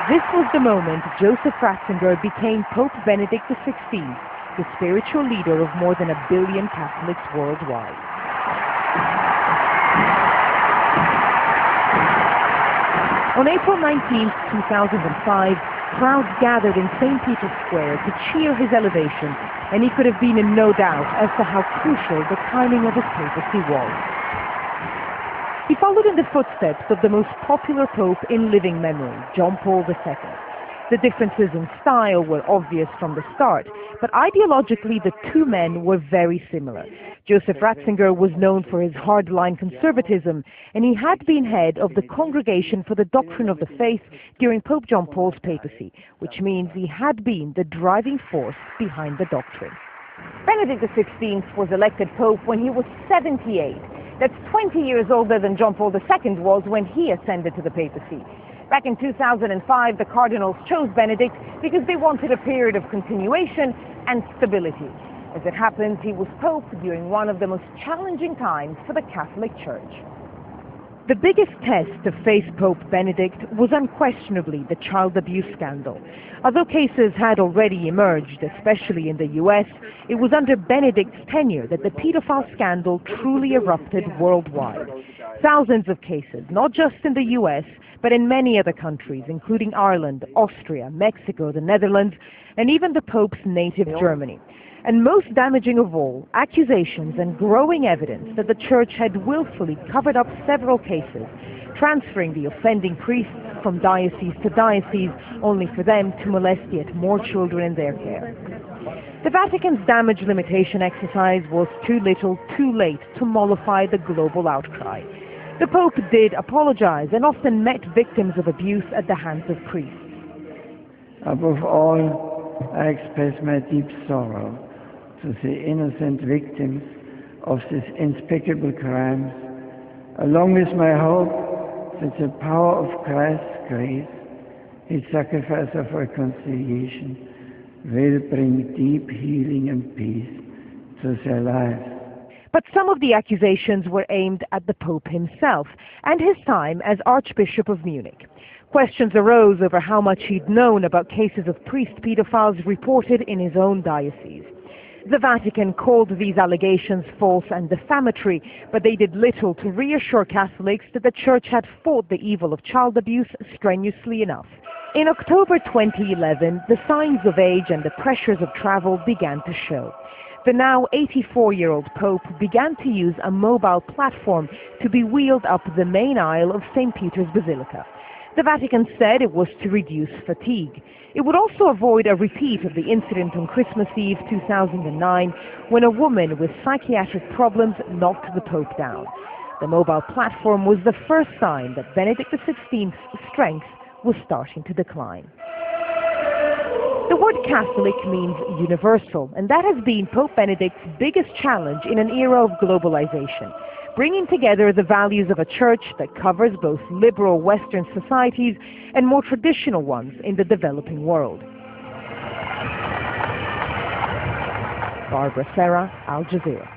This was the moment Joseph Ratzinger became Pope Benedict XVI, the spiritual leader of more than 1 billion Catholics worldwide. On April 19, 2005, crowds gathered in St. Peter's Square to cheer his elevation, and he could have been in no doubt as to how crucial the timing of his papacy was. He followed in the footsteps of the most popular pope in living memory, John Paul II. The differences in style were obvious from the start, but ideologically the two men were very similar. Joseph Ratzinger was known for his hardline conservatism, and he had been head of the Congregation for the Doctrine of the Faith during Pope John Paul's papacy, which means he had been the driving force behind the doctrine. Benedict XVI was elected pope when he was 78. That's 20 years older than John Paul II was when he ascended to the papacy. Back in 2005, the cardinals chose Benedict because they wanted a period of continuation and stability. As it happens, he was pope during one of the most challenging times for the Catholic Church. The biggest test to face Pope Benedict was unquestionably the child abuse scandal. Although cases had already emerged, especially in the US, it was under Benedict's tenure that the pedophile scandal truly erupted worldwide. Thousands of cases, not just in the US, but in many other countries, including Ireland, Austria, Mexico, the Netherlands, and even the Pope's native Germany. And most damaging of all, accusations and growing evidence that the Church had willfully covered up several cases, transferring the offending priests from diocese to diocese, only for them to molest yet more children in their care. The Vatican's damage limitation exercise was too little, too late to mollify the global outcry. The Pope did apologize and often met victims of abuse at the hands of priests. Above all, I express my deep sorrow to the innocent victims of these unspeakable crimes, along with my hope that the power of Christ's grace, his sacrifice of reconciliation, will bring deep healing and peace to their lives. But some of the accusations were aimed at the Pope himself and his time as Archbishop of Munich. Questions arose over how much he'd known about cases of priest pedophiles reported in his own diocese. The Vatican called these allegations false and defamatory, but they did little to reassure Catholics that the Church had fought the evil of child abuse strenuously enough. In October 2011, the signs of age and the pressures of travel began to show. The now 84-year-old Pope began to use a mobile platform to be wheeled up the main aisle of St. Peter's Basilica. The Vatican said it was to reduce fatigue. It would also avoid a repeat of the incident on Christmas Eve 2009 when a woman with psychiatric problems knocked the Pope down. The mobile platform was the first sign that Benedict XVI's strength was starting to decline. The word Catholic means universal, and that has been Pope Benedict's biggest challenge in an era of globalization, bringing together the values of a church that covers both liberal Western societies and more traditional ones in the developing world. Barbara Serra, Aljazeera.